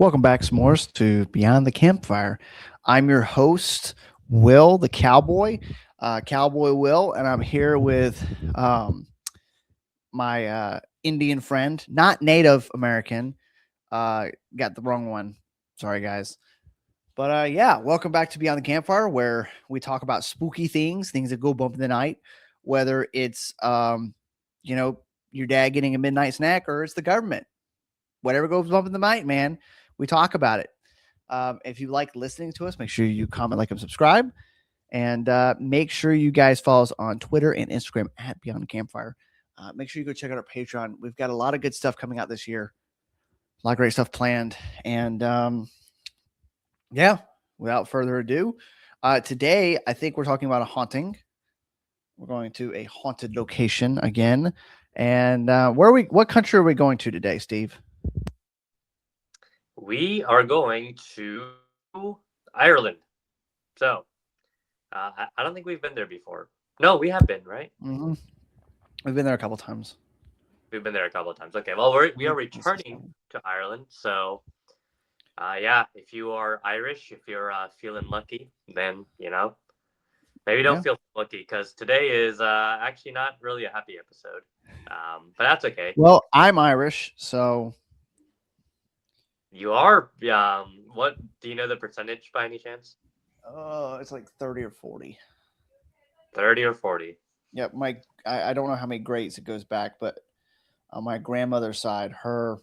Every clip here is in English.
Welcome back, S'mores, to Beyond the Campfire. I'm your host, Will, the cowboy, Cowboy Will, and I'm here with my Indian friend, not Native American. Got the wrong one. Sorry, guys. But yeah, welcome back to Beyond the Campfire, where we talk about spooky things that go bump in the night, whether it's, you know, your dad getting a midnight snack or it's the government. Whatever goes bump in the night, man, we talk about it. If you like listening to us, make sure you comment, like, and subscribe. And make sure you guys follow us on Twitter and Instagram at Beyond the Campfire. Make sure you go check out our Patreon. We've got a lot of good stuff coming out this year. A lot of great stuff planned. And yeah, without further ado, today I think we're talking about a haunting. We're going to a haunted location again. And what country are we going to today, Steve? We are going to Ireland. So, I don't think we've been there before. No, we have been, right? Mm-hmm. We've been there a couple times. We've been there a couple of times. Okay, well, we are returning to Ireland. So, yeah, if you are Irish, if you're feeling lucky, then, maybe don't feel lucky because today is actually not really a happy episode. But that's okay. Well, I'm Irish, so... You are? What do you know the percentage by any chance? It's like 30 or 40. 30 or 40. Yep, I don't know how many greats it goes back, but on my grandmother's side, her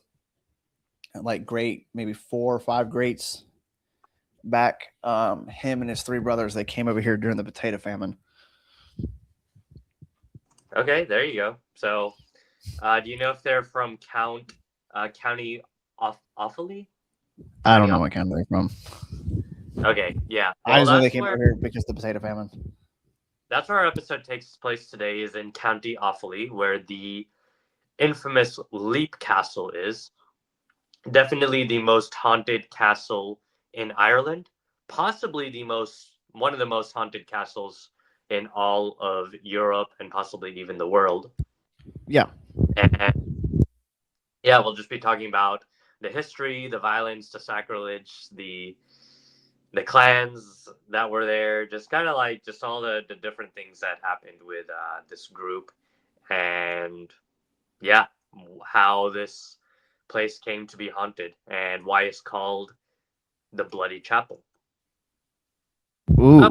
great maybe 4 or 5 greats back. Him and his 3 brothers, they came over here during the potato famine. Okay, there you go. So, do you know if they're from County Offaly? I don't know what county they're from. Okay, yeah. Well, I just know they came over here because of the potato famine. That's where our episode takes place today, is in County Offaly, where the infamous Leap Castle is. Definitely the most haunted castle in Ireland. Possibly one of the most haunted castles in all of Europe and possibly even the world. Yeah. And yeah, we'll just be talking about the history, the violence, the sacrilege, the clans that were there, just kind of like just all the different things that happened with this group, and yeah, how this place came to be haunted and why it's called the Bloody Chapel. Ooh.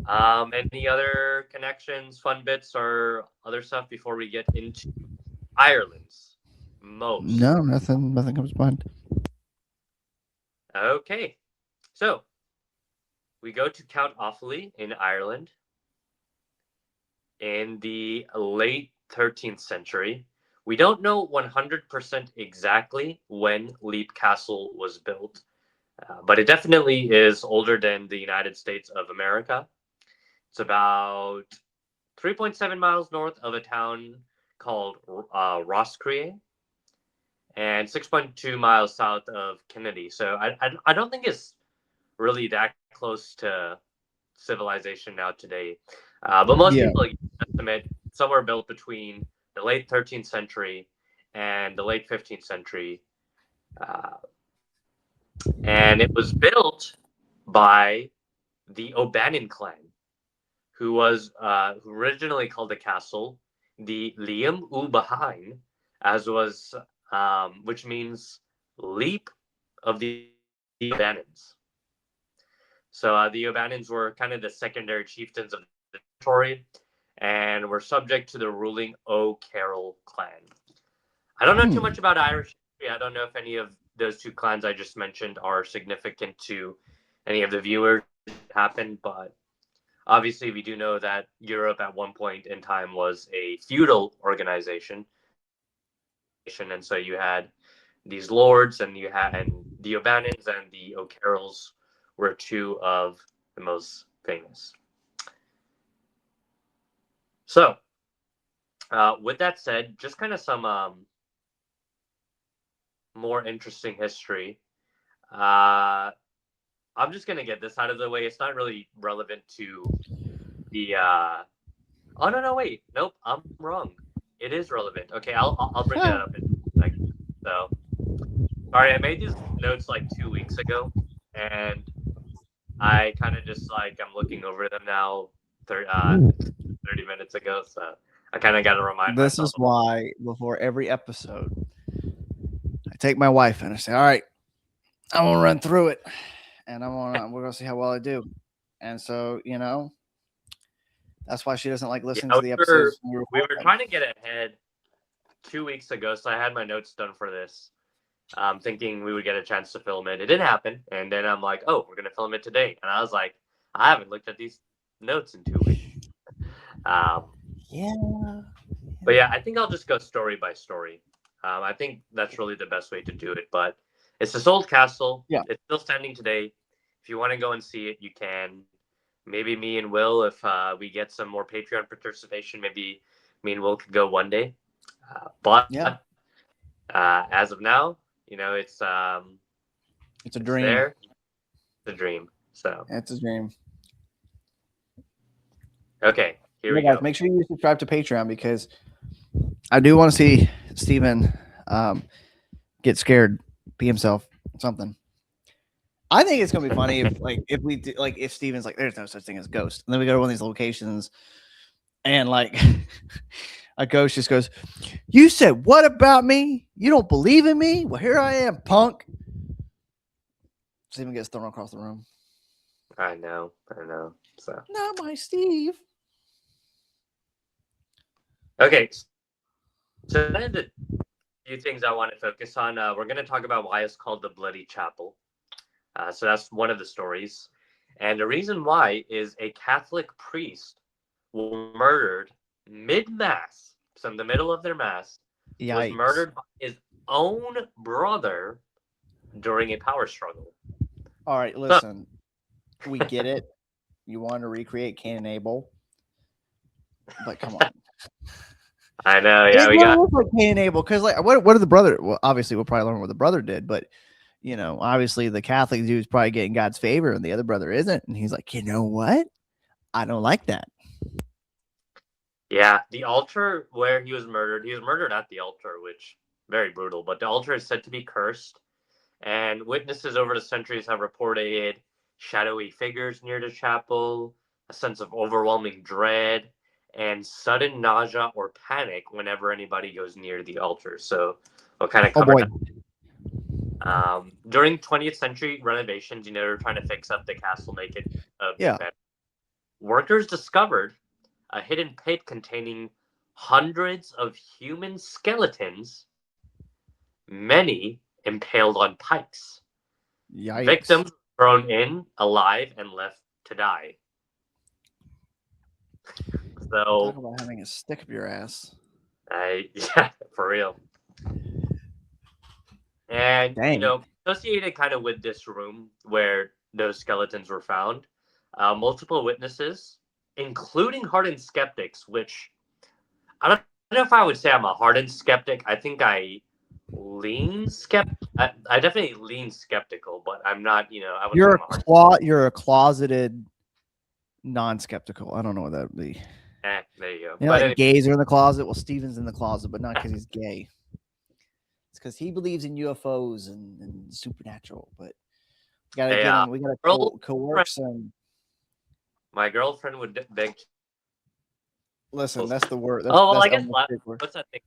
Any other connections, fun bits, or other stuff before we get into Ireland's most? No, nothing comes to mind. Okay. So, we go to Count Offaly in Ireland in the late 13th century. We don't know 100% exactly when Leap Castle was built, but it definitely is older than the United States of America. It's about 3.7 miles north of a town called Roscrea and 6.2 miles south of Kennedy. So I don't think it's really that close to civilization now today. But most people estimate somewhere built between the late 13th century and the late 15th century. And it was built by the O'Bannon clan, who was originally called the castle the Liam U'Bahain, which means leap of the O'Bannons. So the O'Bannons were kind of the secondary chieftains of the territory and were subject to the ruling O'Carroll clan. I don't know too much about Irish history. I don't know if any of those 2 clans I just mentioned are significant to any of the viewers that happened, but obviously we do know that Europe at one point in time was a feudal organization, and so you had these lords, and the O'Bannons and the O'Carrolls were 2 of the most famous. So, with that said, just kind of some more interesting history. I'm just going to get this out of the way. It's not really relevant to the... Oh, no, wait. Nope, I'm wrong. It is relevant. Okay, I'll bring that up in a second. So, Sorry, I made these notes like 2 weeks ago, and I kind of just like I'm looking over them now 30 minutes ago, so I kind of got to remind This myself is of them. why before every episode, I take my wife and I say, "All right, I want to run through it, and we're gonna see how well I do." And so, that's why she doesn't like Yeah, listening to the episodes when we we record were them. trying to get ahead 2 weeks ago, so I had my notes done for this, thinking we would get a chance to film it. It didn't happen, and then I'm like, "Oh, we're gonna film it today," and I was like, "I haven't looked at these notes in 2 weeks." Um, Yeah. but yeah, I think I'll just go story by story. I think that's really the best way to do it. But it's this old castle. Yeah. It's still standing today. If you want to go and see it, you can. Maybe me and Will, if we get some more Patreon participation, maybe me and Will could go one day. But Yeah. as of now, It's a it's dream. there. It's a dream. So It's a dream. okay, here we Yeah, guys, go. make sure you subscribe to Patreon because I do want to see Steven get scared, be himself, something. I think it's gonna be funny if Steven's like, there's no such thing as ghost, and then we go to one of these locations, and like a ghost just goes, "You said what about me? You don't believe in me? Well, here I am, punk." Steven gets thrown across the room. I know. So Not my Steve. okay, so one of the few things I want to focus on, we're going to talk about why it's called the Bloody Chapel. So that's one of the stories. And the reason why is a Catholic priest was murdered mid-mass. So in the middle of their mass, was Yikes. murdered by his own brother during a power struggle. All right, listen. We get it. You want to recreate Cain and Abel, but come on. I know, yeah, It we got looks like Cain and Abel because, like, what did the brother? Well, obviously, we'll probably learn what the brother did, but obviously, the Catholic dude's probably getting God's favor, and the other brother isn't, and he's like, you know what? I don't like that. yeah, the altar where he was murdered at the altar, which very brutal. But the altar is said to be cursed, and witnesses over the centuries have reported shadowy figures near the chapel, a sense of overwhelming dread, and sudden nausea or panic whenever anybody goes near the altar. So we'll kind of Oh cover boy. that. During 20th century renovations, they're trying to fix up the castle, make it a bit Yeah. better. Workers discovered a hidden pit containing hundreds of human skeletons, many impaled on pikes. Yikes. Victims thrown in alive and left to die. Talk So, about having a stick up your ass. yeah, for real. And, Dang. associated kind of with this room where those skeletons were found, multiple witnesses, including hardened skeptics, which I don't know if I would say I'm a hardened skeptic. I think I I definitely lean skeptical, but I'm not, I wouldn't say I'm a hardened. You're a closeted non-skeptical. I don't know what that would be. There you go. But But like gays are in the closet. Well, Steven's in the closet, but not because he's gay. It's because he believes in UFOs and supernatural. But we gotta get him. We gotta coerce him. My girlfriend would beg. Listen, that's the word. I that's guess what's that thing?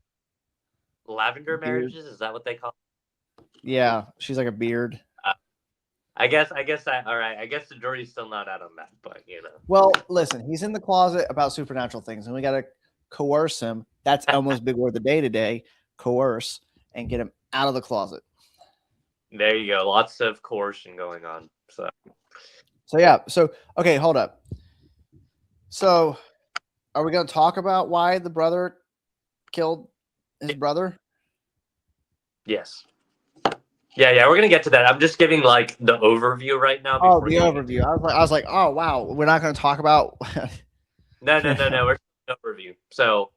Lavender marriages, is that what they call it? Yeah, she's like a beard. I guess all right. I guess the jury's still not out on that, but Well, listen, he's in the closet about supernatural things, and we gotta coerce him. That's almost big word of the day today. Coerce and get him out of the closet. There you go. Lots of coercion going on. So yeah. So okay, hold up. So are we gonna talk about why the brother killed his brother? Yes. Yeah, we're gonna get to that. I'm just giving like the overview right now. Oh, the overview. I was like, oh wow, we're not gonna talk about. No. We're overview. So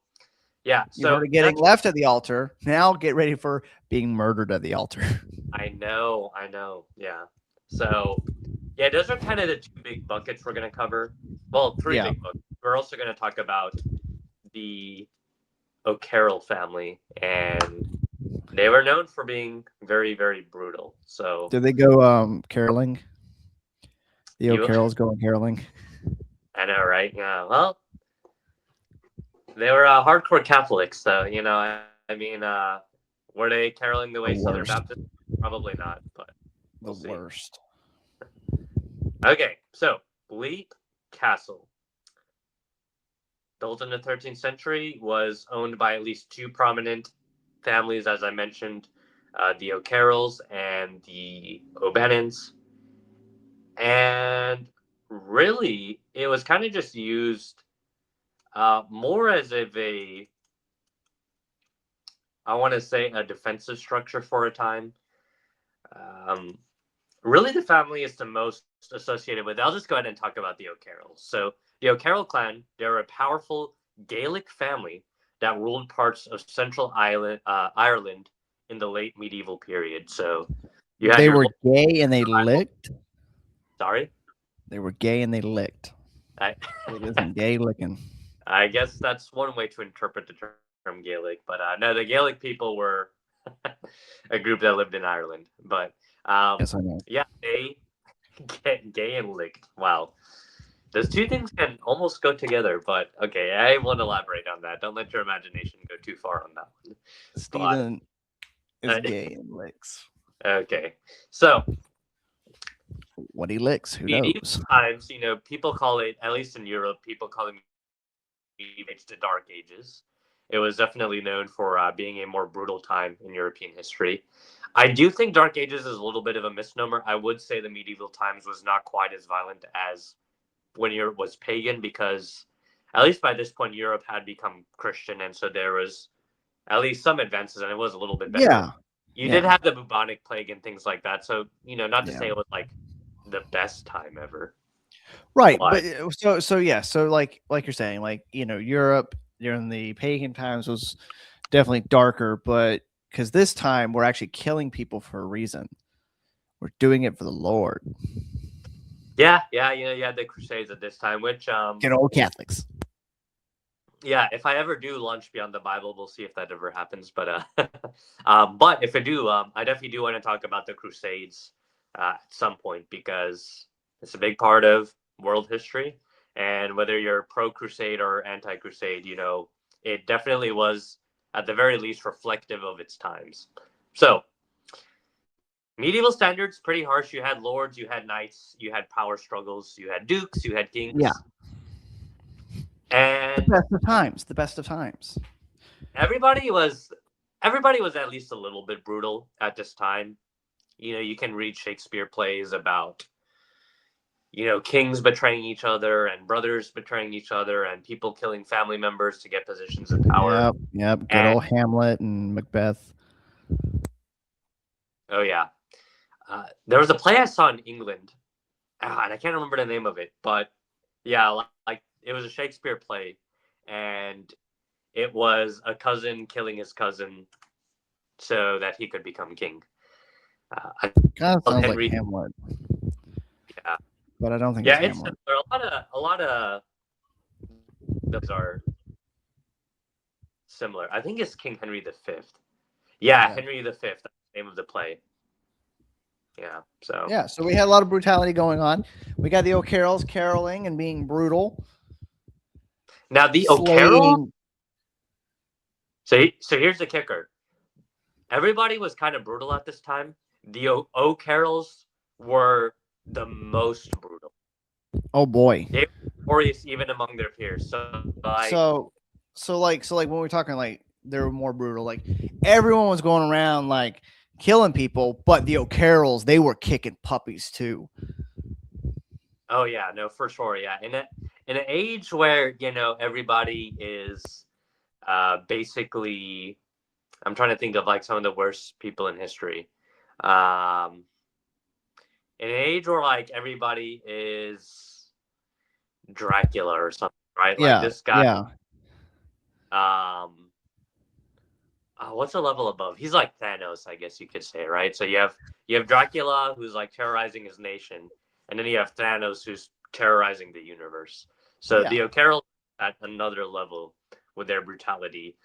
yeah. You've already getting left at the altar. Now get ready for being murdered at the altar. I know. Yeah. So yeah, those are kind of the two big buckets we're gonna cover. Well, three big buckets. We're also gonna talk about the O'Carroll family and They were known for being very, very brutal. So Did they go caroling? The you, O'Carrolls going caroling. I know, right? Yeah. Well, they were hardcore Catholics, so I mean, were they caroling the way The Southern worst. Baptists? Probably not, but The we'll see. worst. Okay, so Bleak Castle, built in the 13th century, was owned by at least two prominent families, as I mentioned, the O'Carrolls and the O'Bannons. And really, it was kind of just used more as of a, I want to say, a defensive structure for a time. Um, really, the family is the most associated with. I'll just go ahead and talk about the O'Carrolls. So, the O'Carroll clan, they're a powerful Gaelic family that ruled parts of Central Ireland in the late medieval period. So, you had They your were gay and they licked. sorry, They were gay and they licked. I, They did some gay licking. I guess that's one way to interpret the term Gaelic. But no, the Gaelic people were a group that lived in Ireland. But Yes, I know. yeah, they get gay and licked. Wow. Those two things can almost go together, but okay, I won't elaborate on that. Don't let your imagination go too far on that one. But Steven is gay and licks. okay, so What he licks, who medieval knows? times, people call it, at least in Europe, people call it medieval age, the Dark Ages. It was definitely known for being a more brutal time in European history. I do think Dark Ages is a little bit of a misnomer. I would say the medieval times was not quite as violent as when Europe was pagan, because at least by this point Europe had become Christian, and so there was at least some advances, and it was a little bit better. Yeah. You did have the bubonic plague and things like that, so not to Yeah. say it was like the best time ever. Right. But So yeah, so like you're saying, like, Europe during the pagan times was definitely darker, but because this time we're actually killing people for a reason. We're doing it for the Lord. yeah, you had the Crusades at this time, which Get old Catholics. yeah, if I ever do launch Beyond the Bible, we'll see if that ever happens. But but if I do, I definitely do want to talk about the Crusades at some point, because it's a big part of world history. And whether you're pro Crusade or anti Crusade, it definitely was at the very least reflective of its times. So medieval standards pretty harsh. You had lords, you had knights, you had power struggles, you had dukes, you had kings. Yeah. And the best of times. The best of times. everybody was at least a little bit brutal at this time. You can read Shakespeare plays about kings betraying each other and brothers betraying each other and people killing family members to get positions of power. Yep. Good old Hamlet and Macbeth. Oh yeah. There was a play I saw in England, and I can't remember the name of it, but yeah, like it was a Shakespeare play, and it was a cousin killing his cousin so that he could become king. Kind of sounds like Hamlet. Yeah, but I don't think it's Hamlet. There are a lot of those are similar. I think it's King Henry V. Yeah, Henry V. That's the name of the play. Yeah. So we had a lot of brutality going on. We got the O'Carrolls caroling and being brutal. Now the O'Carroll. So here's the kicker. Everybody was kind of brutal at this time. The O'Carrolls were the most brutal. Oh boy. They were notorious even among their peers. So like when we're talking like they were more brutal, like everyone was going around like killing people, but the O'Carrolls, they were kicking puppies too. Oh yeah, no, for sure, yeah. In an age where everybody is basically, I'm trying to think of like some of the worst people in history. In an age where like everybody is Dracula or something, right? Yeah, like this guy. Yeah. What's a level above? He's like Thanos, I guess you could say, right? So you have Dracula, who's like terrorizing his nation, and then you have Thanos, who's terrorizing the universe. So the O'Carroll at another level with their brutality.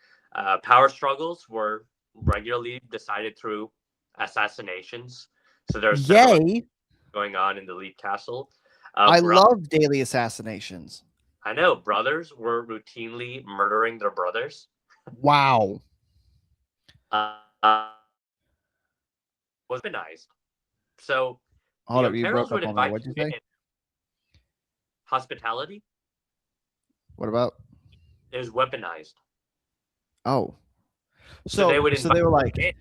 Power struggles were regularly decided through assassinations. So there are several Yay! going on in the Leap Castle. I Bro- love daily assassinations. I know brothers were routinely murdering their brothers. Wow. Uh, was weaponized. So Hold the up, you O'Carrolls broke would up on me. invite What'd you you say? in. Hospitality What about? is weaponized. Oh, So they would so invite they were like, you in.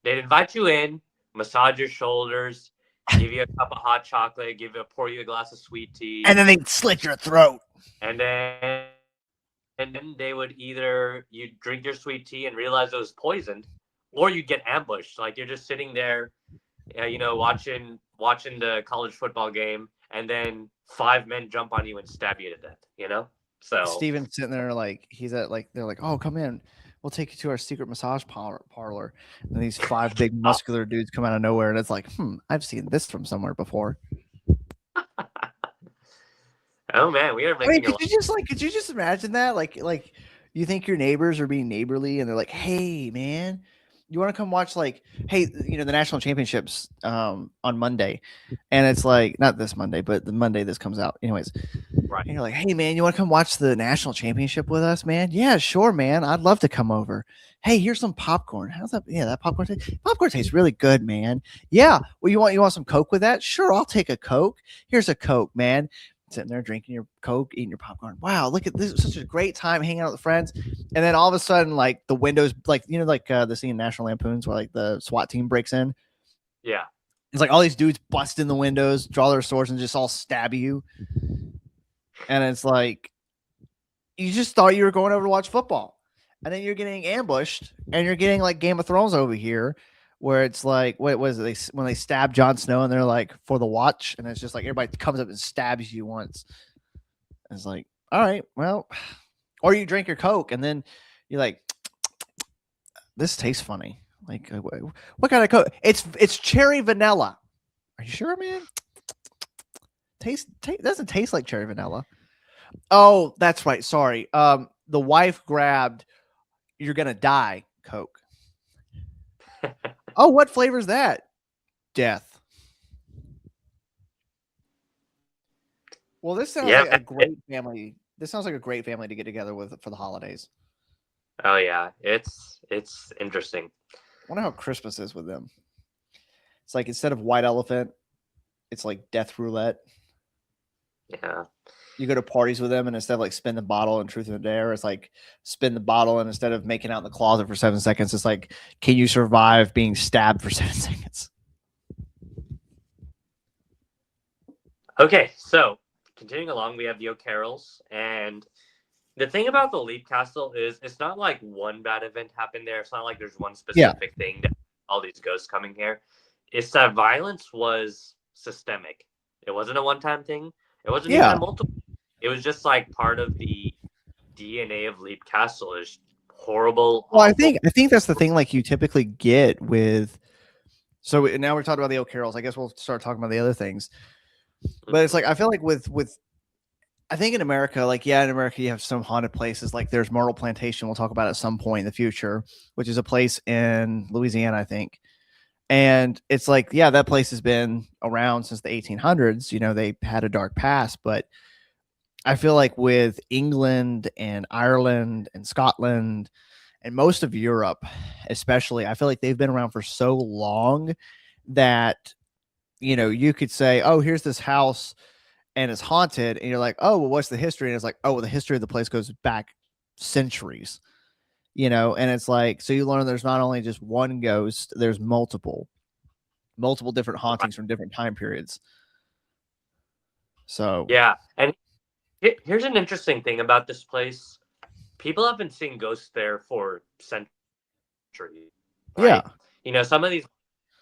They'd invite you in, massage your shoulders, give you a cup of hot chocolate, pour you a glass of sweet and tea, then they'd slit your throat. and then they would either you drink your sweet tea and realize it was poisoned, or you get ambushed. Like you're just sitting there, watching the college football game, and then five men jump on you and stab you to death. So Steven's sitting there like he's at like they're like, oh, come in, we'll take you to our secret massage parlor. And these five big muscular dudes come out of nowhere, and it's like, I've seen this from somewhere before. oh man, we are I mean, making could you just imagine that? Like you think your neighbors are being neighborly, and they're like, hey, man, you want to come watch hey, the national championships on Monday, and it's like not this Monday, but the Monday this comes out, anyways. right. And you're like, hey, man, you want to come watch the national championship with us, man? Yeah, sure, man. I'd love to come over. Hey, here's some popcorn. How's that? Yeah, that popcorn tastes really good, man. Yeah. Well, you want some Coke with that? Sure, I'll take a Coke. Here's a Coke, man. Sitting there drinking your Coke, eating your popcorn. Wow, look at this. Such a great time hanging out with friends. And then all of a sudden, like the windows, the scene in National Lampoons where like the SWAT team breaks in. Yeah. It's like all these dudes bust in the windows, draw their swords, and just all stab you. And it's like, you just thought you were going over to watch football. And then you're getting ambushed, and you're getting like Game of Thrones over here, where it's like, what was it? When they stab Jon Snow, and they're like, for the watch. And it's just like everybody comes up and stabs you once. It's like, all right, well, or you drink your Coke, and then you're like, this tastes funny. Like, what kind of Coke? It's cherry vanilla. Are you sure, man? Doesn't taste like cherry vanilla. Oh, that's right. Sorry. The wife grabbed "You're gonna die" Coke. Oh, what flavor is that? Death. Well, this sounds like a great family. This sounds like a great family to get together with for the holidays. Oh yeah, it's interesting. I wonder how Christmas is with them. It's like instead of white elephant, it's like death roulette. Yeah. You go to parties with them, and instead of like spin the bottle and truth or dare, it's like spin the bottle, and instead of making out in the closet for 7 seconds, it's like, can you survive being stabbed for 7 seconds? Okay, so continuing along, we have the O'Carrolls, and the thing about the Leap Castle is it's not like one bad event happened there. It's not like there's one specific thing that all these ghosts coming here. It's that violence was systemic. It wasn't a one-time thing. It wasn't even a multiple. It was just like part of the DNA of Leap Castle is horrible. Well, I think that's the thing. Like you typically get with. So now we're talking about the O'Carrolls. I guess we'll start talking about the other things. But it's like I feel like with I think in America, like in America you have some haunted places. Like there's Myrtle Plantation. We'll talk about at some point in the future, which is a place in Louisiana, I think. And it's like, yeah, that place has been around since the 1800s. They had a dark past, but I feel like with England and Ireland and Scotland and most of Europe, especially, I feel like they've been around for so long that, you could say, oh, here's this house and it's haunted. And you're like, oh, well, what's the history? And it's like, oh, well, the history of the place goes back centuries, and it's like, so you learn there's not only just one ghost, there's multiple different hauntings from different time periods. So, yeah. And here's an interesting thing about this place. People have been seeing ghosts there for centuries. Right? Yeah. Some of these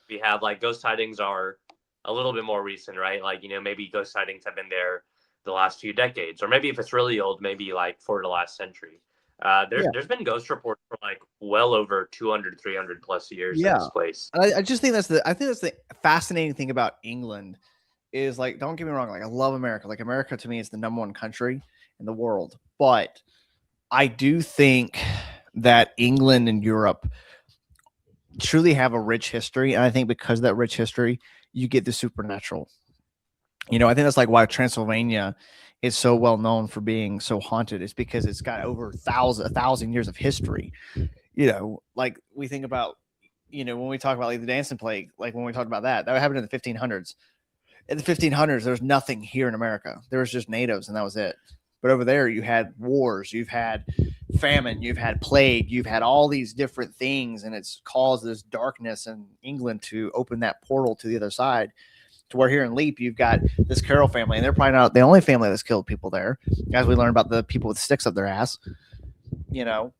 we have like ghost sightings are a little bit more recent, right? Like, maybe ghost sightings have been there the last few decades, or maybe if it's really old, maybe like for the last century. There's been ghost reports for like well over 200, 300 plus years in this place. I just think that's the fascinating thing about England is like, don't get me wrong. Like I love America. Like America to me is the number one country in the world, but I do think that England and Europe truly have a rich history, and I think because of that rich history, you get the supernatural. I think that's like why Transylvania is so well known for being so haunted. It's because it's got over a thousand years of history. Like we think about, when we talk about like the dancing plague, like when we talked about that happened in the 1500s. In the 1500s, there's nothing here in America. There was just natives, and that was it. But over there, you had wars, you've had famine, you've had plague, you've had all these different things, and it's caused this darkness in England to open that portal to the other side. To where here in Leap, you've got this Carroll family, and they're probably not the only family that's killed people there, as we learn about the people with sticks up their ass, And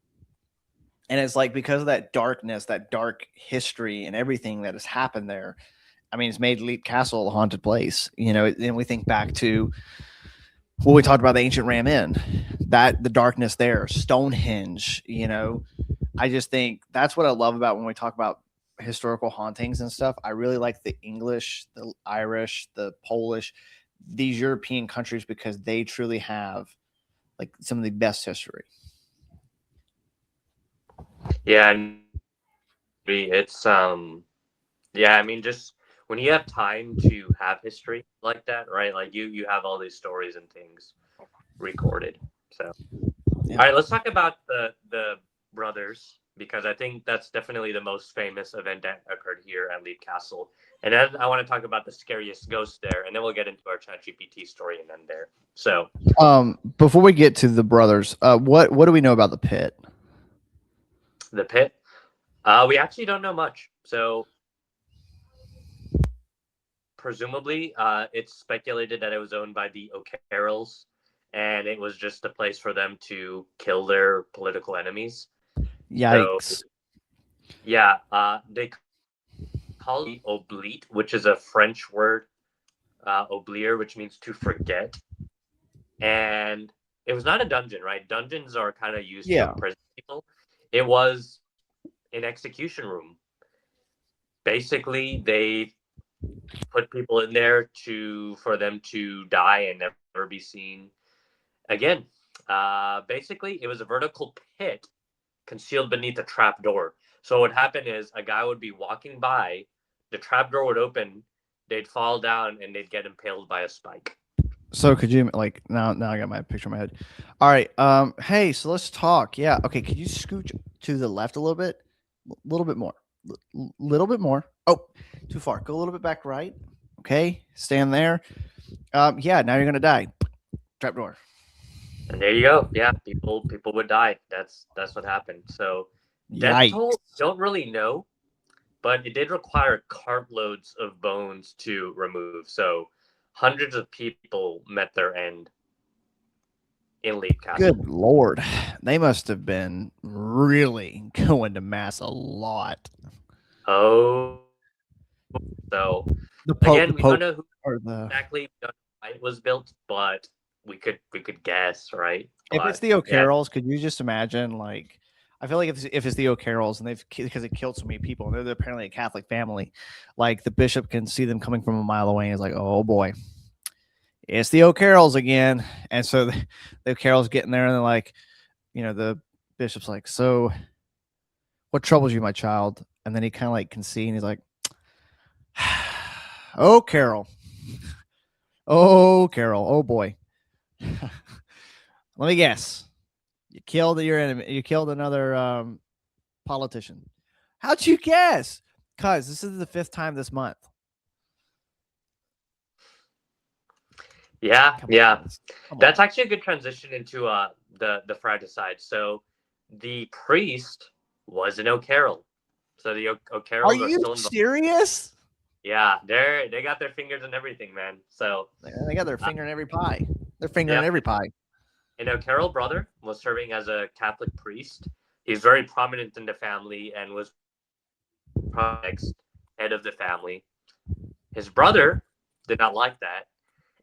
it's like because of that darkness, that dark history, and everything that has happened there. I mean, it's made Leap Castle a haunted place. And we think back to what we talked about, the ancient Ram Inn, that the darkness there, Stonehenge. I just think that's what I love about when we talk about historical hauntings and stuff. I really like the English, the Irish, the Polish, these European countries, because they truly have like some of the best history. Yeah, and it's yeah, I mean, just when you have time to have history like that, right? Like you have all these stories and things recorded. So, Yeah. all right, let's talk about the brothers, because I think that's definitely the most famous event that occurred here at Leap Castle. And then I want to talk about the scariest ghost there, and then we'll get into our ChatGPT story and then there. So, before we get to the brothers, what do we know about the pit? the pit, we actually don't know much. So, presumably, it's speculated that it was owned by the O'Carrolls, and it was just a place for them to kill their political enemies. Yikes. So, yeah, they call it oubliette, which is a French word, oublier, which means to forget. And it was not a dungeon, right? Dungeons are kind of used to imprison people. It was an execution room. Basically, they put people in there for them to die and never be seen again. Basically, it was a vertical pit concealed beneath a trap door. So what would happen is a guy would be walking by, the trap door would open, they'd fall down, and they'd get impaled by a spike. So could you like now I got my picture in my head. All right. Hey, so let's talk. Yeah. Okay. Could you scooch to the left a little bit? Little bit more. Little bit more. Oh, too far. Go a little bit back right. Okay. Stand there. Yeah, now you're gonna die. Trapdoor. And there you go. Yeah, people would die. That's what happened. So death toll, don't really know, but it did require cartloads of bones to remove. So hundreds of people met their end in Leap Castle. Good Lord. They must have been really going to mass a lot. Oh, so The Pope, again, we don't know who exactly it was built, but we could guess, right? If it's the O'Carrolls, could you just imagine, like, I feel like if it's the O'Carrolls and because it killed so many people, and they're apparently a Catholic family, like the bishop can see them coming from a mile away and is like, oh boy, it's the O'Carrolls again. And so the O'Carrolls get in there and they're like, the bishop's like, so what troubles you, my child? And then he kind of like can see and he's like, oh, Carol. Oh, Carol. Oh boy. Let me guess. You killed your enemy. You killed another politician. How'd you guess? Cause this is the 5th time this month. Yeah. That's actually a good transition into the fratricide. So the priest was an O'Carroll. So the O'Carrolls are you serious? Yeah, they got their fingers in everything, man. So they got their finger in every pie. Their finger in every pie. And O'Carroll brother was serving as a Catholic priest. He's very prominent in the family and was next head of the family. His brother did not like that.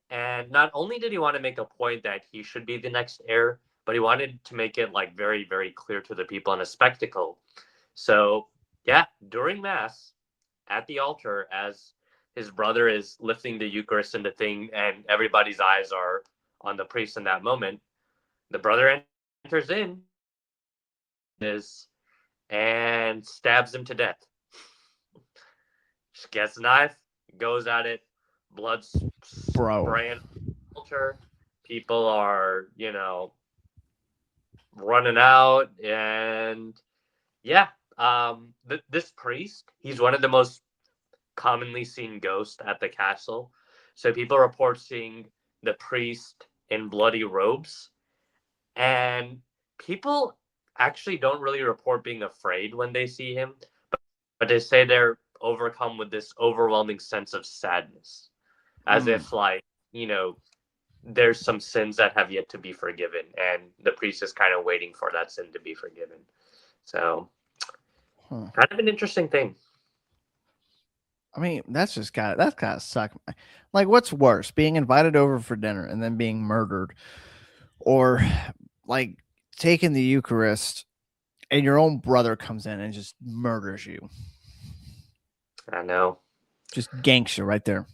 And not only did he want to make a point that he should be the next heir, but he wanted to make it like very, very clear to the people and a spectacle. So yeah, during Mass at the altar, as his brother is lifting the Eucharist and the thing, and everybody's eyes are on the priest in that moment, the brother enters in is and stabs him to death. Just gets a knife, goes at it, blood spraying altar. People are, running out, and yeah, this priest, he's one of the most commonly seen ghosts at the castle. So people report seeing the priest in bloody robes, and people actually don't really report being afraid when they see him, but they say they're overcome with this overwhelming sense of sadness, as if there's some sins that have yet to be forgiven, and the priest is kind of waiting for that sin to be forgiven. So, kind of an interesting thing. I mean, that's gotta suck. Like, what's worse, being invited over for dinner and then being murdered, or like taking the Eucharist and your own brother comes in and just murders you? I know. Just ganks you right there.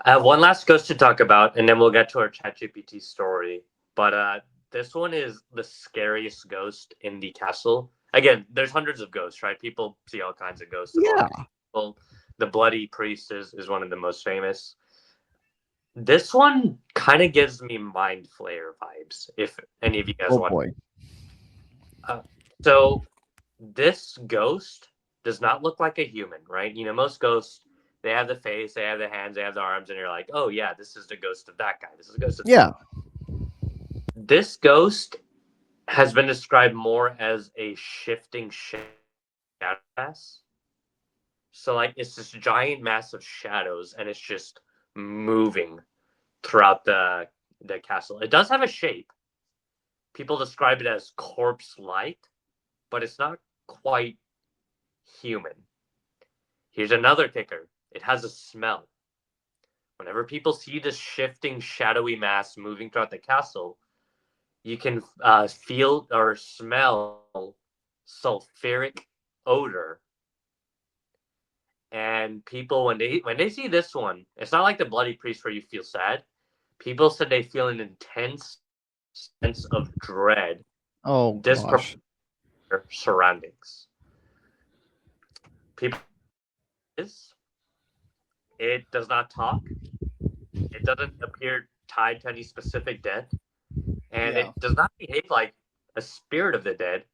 I have one last ghost to talk about, and then we'll get to our ChatGPT story. But this one is the scariest ghost in the castle. Again, there's hundreds of ghosts, right? People see all kinds of ghosts. Yeah. Well, the Bloody Priest is one of the most famous. This one kind of gives me Mind Flayer vibes, if any of you guys want. Boy. So this ghost does not look like a human, right? Most ghosts, they have the face, they have the hands, they have the arms, and you're like, oh yeah, this is the ghost of that guy. This is the ghost of This ghost has been described more as a shifting shadow mass. So like it's this giant mass of shadows, and it's just moving throughout the castle. It does have a shape. People describe it as corpse-like, but it's not quite human. Here's another kicker. It has a smell. Whenever people see this shifting, shadowy mass moving throughout the castle, you can feel or smell sulfuric odor. And people, when they see this one, it's not like the Bloody Priest where you feel sad. People said they feel an intense sense of dread. Oh gosh. Their surroundings. People, it does not talk. It doesn't appear tied to any specific death, and it does not behave like a spirit of the dead.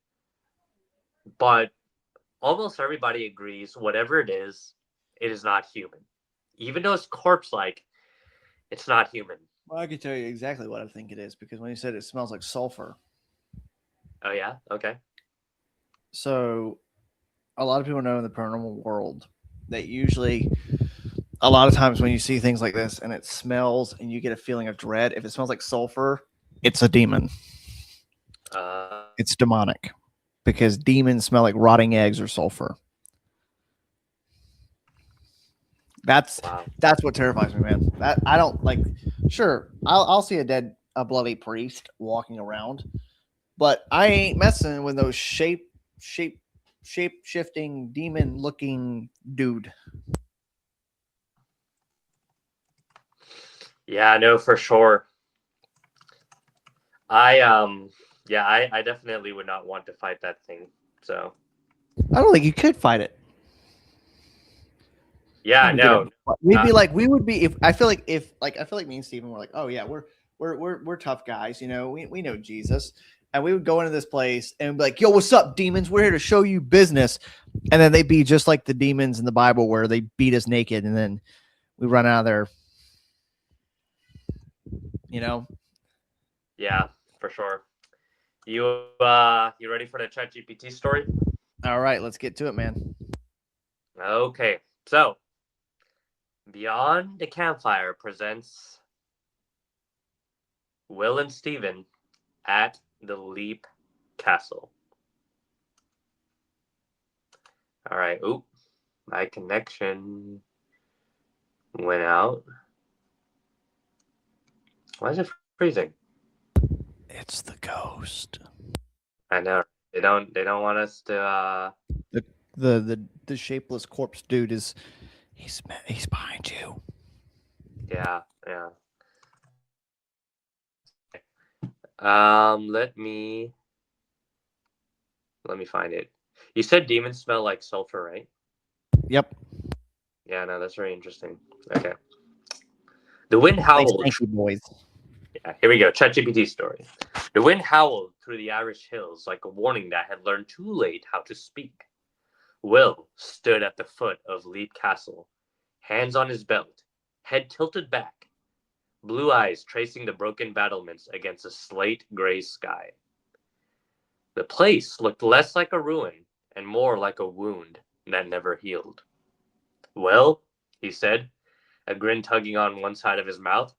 But almost everybody agrees, whatever it is not human. Even though it's corpse-like, it's not human. Well, I can tell you exactly what I think it is, because when you said it smells like sulfur. Oh yeah? Okay. So a lot of people know in the paranormal world that usually a lot of times when you see things like this and it smells and you get a feeling of dread, if it smells like sulfur, it's a demon. It's demonic, because demons smell like rotting eggs or sulfur. That's what terrifies me, man. That I don't like. Sure, I'll see a bloody priest walking around, but I ain't messing with those shape shifting demon looking dude. Yeah, no, for sure. I definitely would not want to fight that thing. So I don't think you could fight it. Yeah, no. We'd be like, we would be, if I feel like me and Steven were like, oh yeah, we're tough guys, we know Jesus. And we would go into this place and be like, yo, what's up, demons? We're here to show you business. And then they'd be just like the demons in the Bible where they beat us naked and then we run out of there. Yeah, for sure. You ready for the ChatGPT story? All right, let's get to it, man. Okay, so Beyond the Campfire presents Will and Steven at the Leap Castle. All right. Oop, my connection went out. Why is it freezing? It's the ghost. I know. They don't want us to the shapeless corpse dude is he's behind you. Yeah. Let me Let me find it. You said demons smell like sulfur, right? Yep. Yeah, no, that's very interesting. Okay. The wind Thanks, howled. thank you, boys. Yeah, here we go. ChatGPT story. The wind howled through the Irish hills like a warning that had learned too late how to speak. Will stood at the foot of Leap Castle, hands on his belt, head tilted back, blue eyes tracing the broken battlements against a slate gray sky. The place looked less like a ruin and more like a wound that never healed. Well, he said, a grin tugging on one side of his mouth,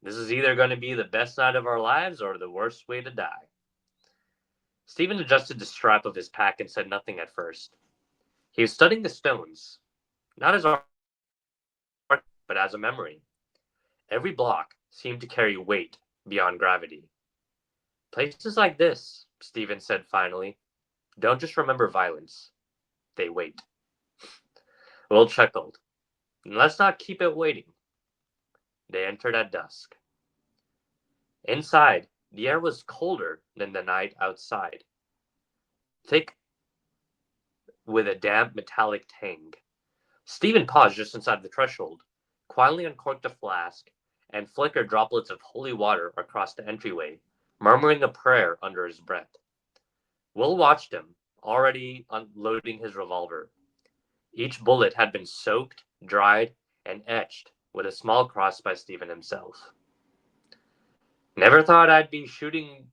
this is either going to be the best night of our lives or the worst way to die. Stephen adjusted the strap of his pack and said nothing at first. He was studying the stones, not as art, but as a memory. Every block seemed to carry weight beyond gravity. Places like this, Stephen said finally, don't just remember violence, they wait. Will chuckled. Let's not keep it waiting. They entered at dusk. Inside, the air was colder than the night outside, thick with a damp metallic tang. Stephen paused just inside the threshold, quietly uncorked a flask, and flickered droplets of holy water across the entryway, murmuring a prayer under his breath. Will watched him, already unloading his revolver. Each bullet had been soaked, dried, and etched with a small cross by Stephen himself. Never thought I'd be shooting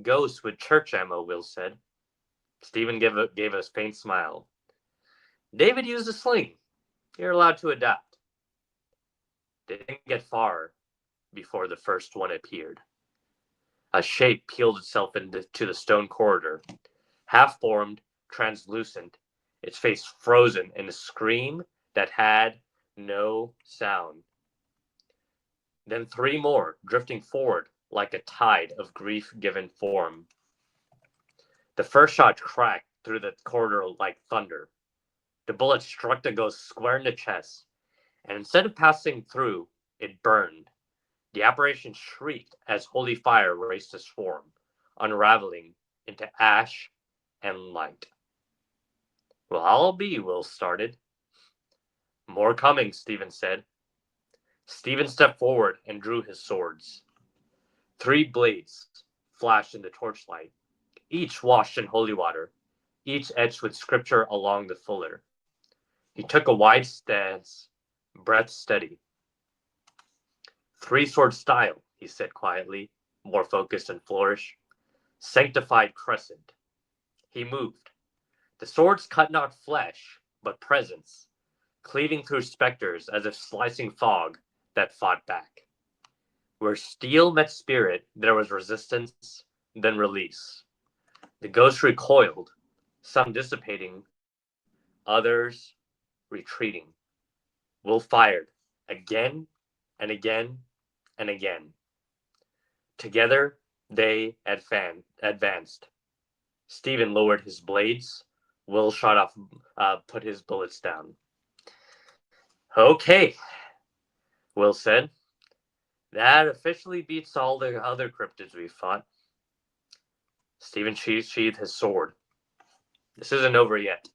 ghosts with church ammo, Will said. Stephen gave a faint smile. David used a sling. You're allowed to adapt. They didn't get far before the first one appeared. A shape peeled itself into the stone corridor, half-formed, translucent, its face frozen in a scream that had no sound. Then three more, drifting forward like a tide of grief-given form. The first shot cracked through the corridor like thunder. The bullet struck the ghost square in the chest, and instead of passing through, it burned. The apparition shrieked as holy fire raced its form, unraveling into ash and light. Well, I'll be, Will started. More coming, Stephen said. Stephen stepped forward and drew his swords. Three blades flashed in the torchlight, each washed in holy water, each etched with scripture along the fuller. He took a wide stance, breath steady. Three-sword style, he said quietly, more focused and flourish. Sanctified crescent. He moved. The swords cut not flesh, but presence, cleaving through specters as if slicing fog that fought back. Where steel met spirit, there was resistance, then release. The ghosts recoiled, some dissipating, others retreating. Will fired, again and again and again. Together, they advanced. Stephen lowered his blades. Will shot off, put his bullets down. Okay, Will said. That officially beats all the other cryptids we've fought. Stephen sheathed his sword. This isn't over yet.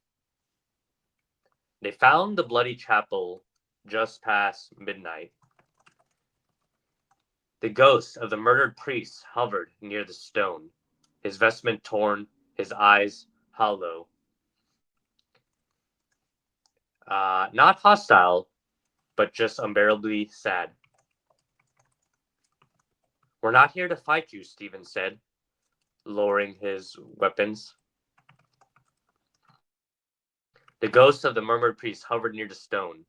They found the bloody chapel just past midnight. The ghost of the murdered priest hovered near the stone, his vestment torn, his eyes hollow. Not hostile, but just unbearably sad. We're not here to fight you, Stephen said, lowering his weapons. The ghost of the murmured priest hovered near the stone.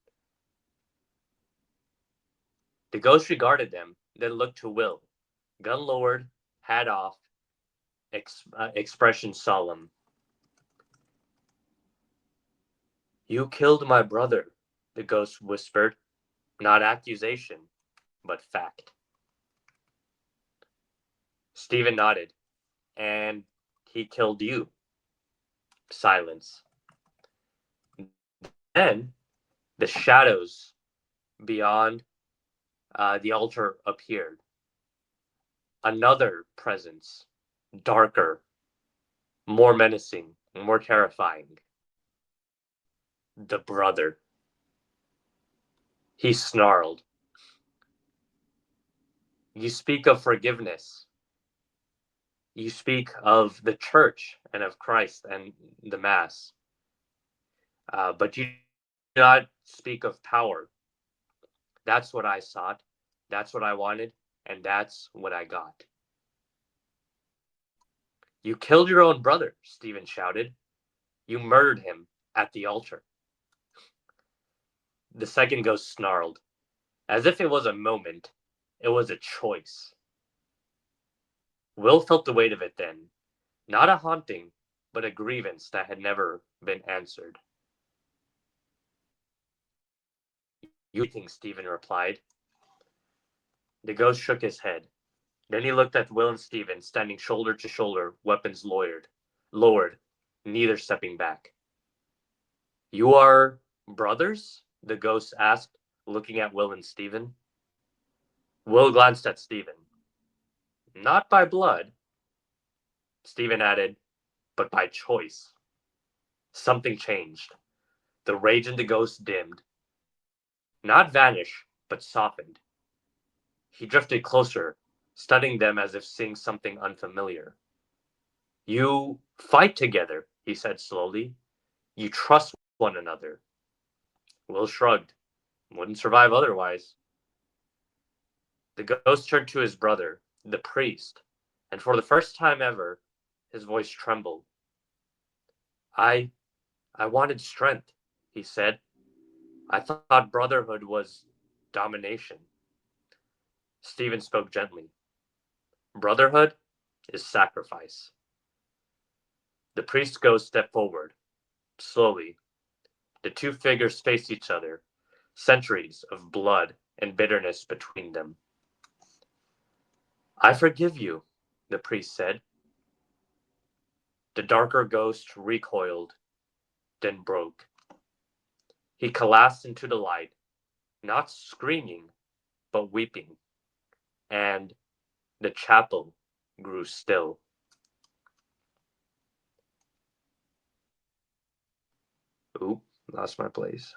The ghost regarded them, then looked to Will, gun lowered, hat off, expression solemn. You killed my brother, the ghost whispered, not accusation, but fact. Stephen nodded. And he killed you. Silence. Then the shadows beyond the altar appeared. Another presence, darker, more menacing, more terrifying. The brother. He snarled. You speak of forgiveness. You speak of the church and of Christ and the Mass. But you do not speak of power. That's what I sought. That's what I wanted. And that's what I got. You killed your own brother, Stephen shouted. You murdered him at the altar. The second ghost snarled. As if it was a moment, it was a choice. Will felt the weight of it then. Not a haunting, but a grievance that had never been answered. You think, Stephen replied. The ghost shook his head. Then he looked at Will and Stephen, standing shoulder to shoulder, weapons lowered, neither stepping back. You are brothers? The ghost asked, looking at Will and Stephen. Will glanced at Stephen. Not by blood, Stephen added, but by choice. Something changed. The rage in the ghost dimmed. Not vanished, but softened. He drifted closer, studying them as if seeing something unfamiliar. You fight together, he said slowly. You trust one another. Will shrugged. Wouldn't survive otherwise. The ghost turned to his brother, the priest, and for the first time ever, his voice trembled. I wanted strength, he said. I thought brotherhood was domination. Stephen spoke gently. Brotherhood is sacrifice. The priest ghost stepped forward. Slowly, the two figures faced each other, centuries of blood and bitterness between them. I forgive you, the priest said. The darker ghost recoiled, then broke. He collapsed into the light, not screaming, but weeping, and the chapel grew still. Oop, lost my place.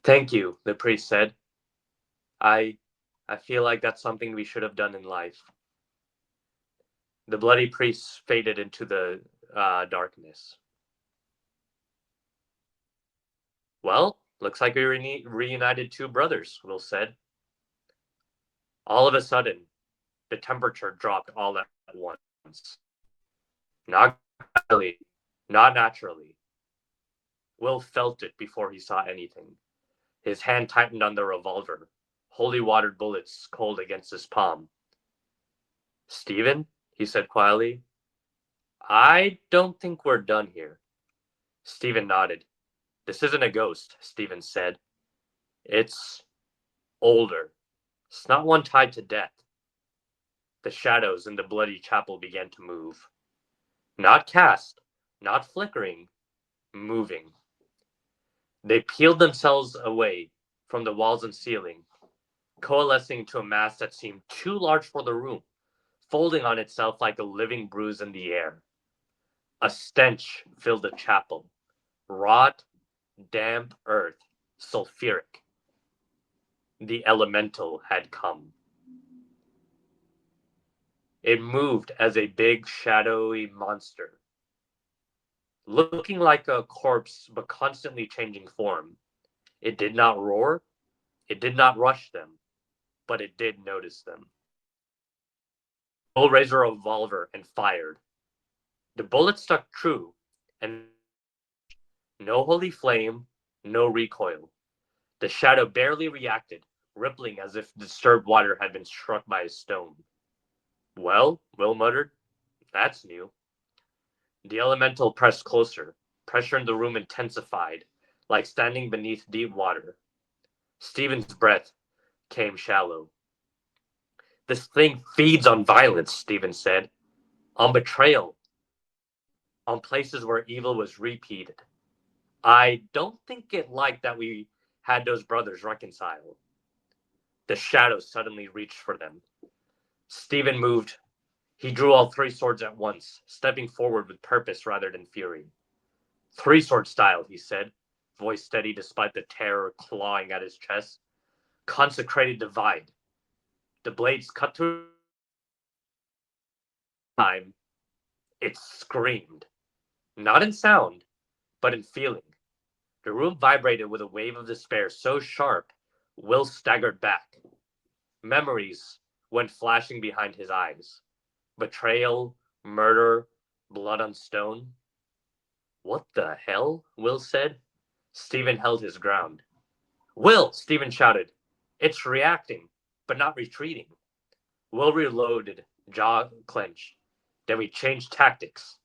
Thank you, the priest said. I feel like that's something we should have done in life. The bloody priest faded into the darkness. Well, looks like we reunited two brothers, Will said. All of a sudden, the temperature dropped all at once. Not really, not naturally. Will felt it before he saw anything. His hand tightened on the revolver, holy water bullets cold against his palm. Stephen, he said quietly, I don't think we're done here. Stephen nodded. This isn't a ghost, Stephen said. It's older. It's not one tied to death. The shadows in the bloody chapel began to move. Not cast, not flickering, moving. They peeled themselves away from the walls and ceiling, coalescing to a mass that seemed too large for the room, folding on itself like a living bruise in the air. A stench filled the chapel. Wrought, damp earth, sulfuric. The elemental had come. It moved as a big, shadowy monster, looking like a corpse but constantly changing form. It did not roar, it did not rush them, but it did notice them. Will raised a revolver and fired. The bullet stuck true, and no holy flame, no recoil. The shadow barely reacted, rippling as if disturbed water had been struck by a stone. Well, Will muttered, that's new. The elemental pressed closer. Pressure in the room intensified, like standing beneath deep water. Stephen's breath came shallow. This thing feeds on violence, Stephen said. On betrayal. On places where evil was repeated. I don't think it liked that we had those brothers reconcile. The shadows suddenly reached for them. Stephen moved He drew all three swords at once, stepping forward with purpose rather than fury. Three sword style, he said, voice steady despite the terror clawing at his chest. Consecrated divide. The blades cut through time. It screamed. Not in sound, but in feeling. The room vibrated with a wave of despair so sharp, Will staggered back. Memories went flashing behind his eyes. Betrayal, murder, blood on stone. What the hell? Will said. Stephen held his ground. Will! Stephen shouted. It's reacting, but not retreating. Will reloaded, jaw clenched. Then we changed tactics.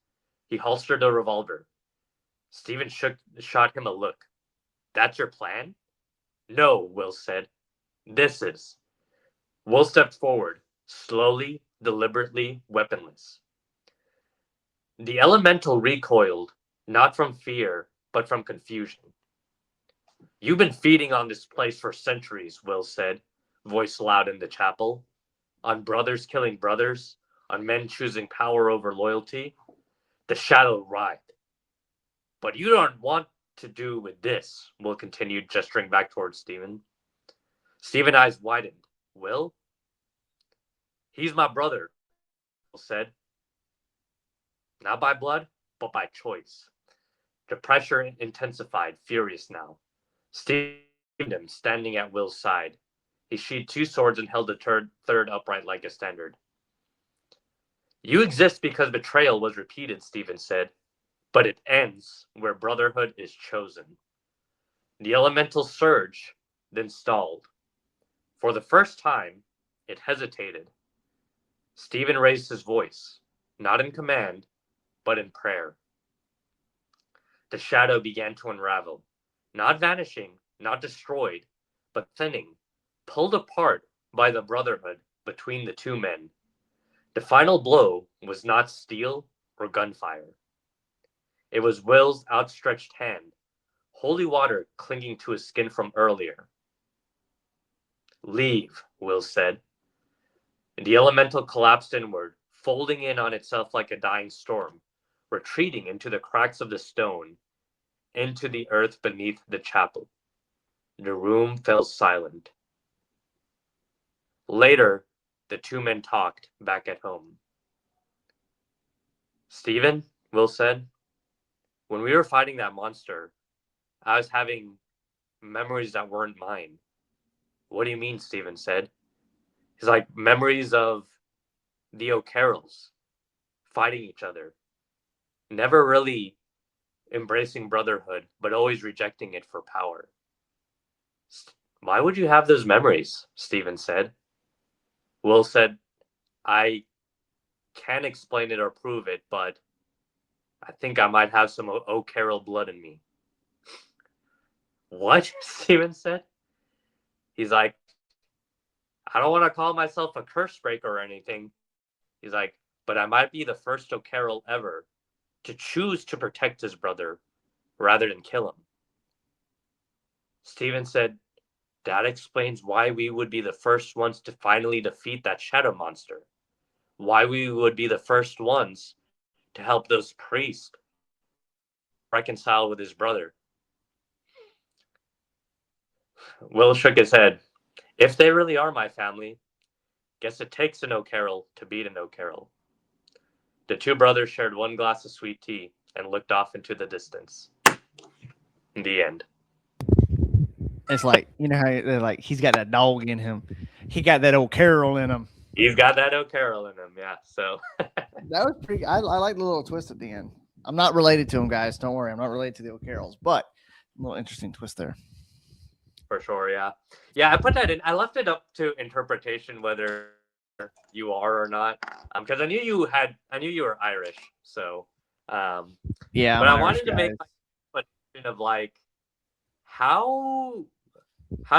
He holstered a revolver. Stephen shot him a look. That's your plan? No, Will said. This is. Will stepped forward, slowly, deliberately, weaponless. The elemental recoiled, not from fear, but from confusion. You've been feeding on this place for centuries, Will said, voice loud in the chapel. On brothers killing brothers, on men choosing power over loyalty. The shadow writhed. But you don't want to do with this, Will continued, gesturing back towards Stephen. Stephen's eyes widened. Will? He's my brother, Will said. Not by blood, but by choice. The pressure intensified, furious now. Stephen him, standing at Will's side. He sheathed two swords and held the third upright like a standard. You exist because betrayal was repeated, Stephen said, but it ends where brotherhood is chosen. The elemental surged, then stalled. For the first time, it hesitated. Stephen raised his voice, not in command, but in prayer. The shadow began to unravel, not vanishing, not destroyed, but thinning, pulled apart by the brotherhood between the two men. The final blow was not steel or gunfire. It was Will's outstretched hand, holy water clinging to his skin from earlier. Leave, Will said. The elemental collapsed inward, folding in on itself like a dying storm, retreating into the cracks of the stone, into the earth beneath the chapel. The room fell silent. Later, the two men talked back at home. Stephen, Will said, when we were fighting that monster, I was having memories that weren't mine. What do you mean? Stephen said. He's like, memories of the O'Carrolls fighting each other, never really embracing brotherhood, but always rejecting it for power. Why would you have those memories? Stephen said. Will said, I can't explain it or prove it, but I think I might have some O'Carroll blood in me. What? Stephen said. He's like, I don't want to call myself a curse breaker or anything. He's like, but I might be the first O'Carroll ever to choose to protect his brother rather than kill him. Stephen said, that explains why we would be the first ones to finally defeat that shadow monster. Why we would be the first ones to help those priests reconcile with his brother. Will shook his head. If they really are my family, guess it takes an O'Carroll to beat an O'Carroll. The two brothers shared one glass of sweet tea and looked off into the distance. In the end. It's like, you know how they're like, he's got that dog in him. He got that old Carol in him. He's got that O'Carroll in him, yeah. So that was pretty. I like the little twist at the end. I'm not related to him, guys. Don't worry, I'm not related to the O'Carrolls, but a little interesting twist there. For sure, yeah. I put that in. I left it up to interpretation whether you are or not, because I knew you were Irish, so yeah. But I wanted to make a question of like, how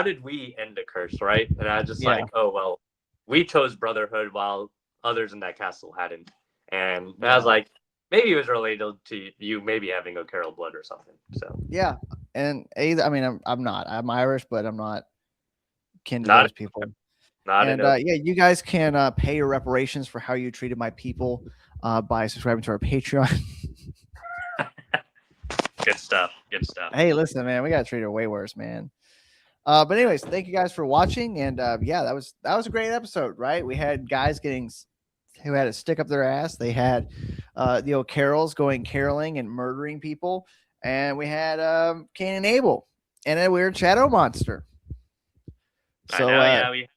did we end the curse, right? And I was just like, oh well, we chose brotherhood while others in that castle hadn't, and I was like, maybe it was related to you maybe having O'Carroll blood or something. So yeah, and I'm Irish, but I'm not kin to those people. Not And enough. yeah, you guys can pay your reparations for how you treated my people by subscribing to our Patreon. Good stuff. Good stuff. Hey, listen, man, we got treated way worse, man. But anyways, thank you guys for watching, and yeah, that was a great episode, right? We had guys who had a stick up their ass. They had the O'Carrolls going caroling and murdering people, and we had Cain and Abel and a weird shadow monster. I So know. Yeah, we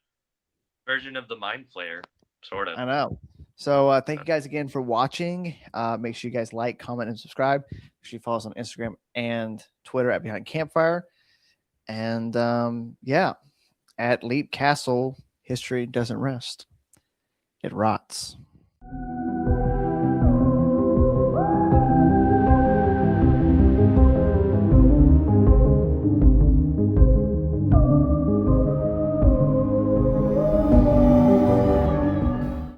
version of the mind flayer, sort of. I know. So thank you guys again for watching. Make sure you guys like, comment, and subscribe. Make sure you follow us on Instagram and Twitter at Behind Campfire. And yeah, at Leap Castle, history doesn't rest. It rots.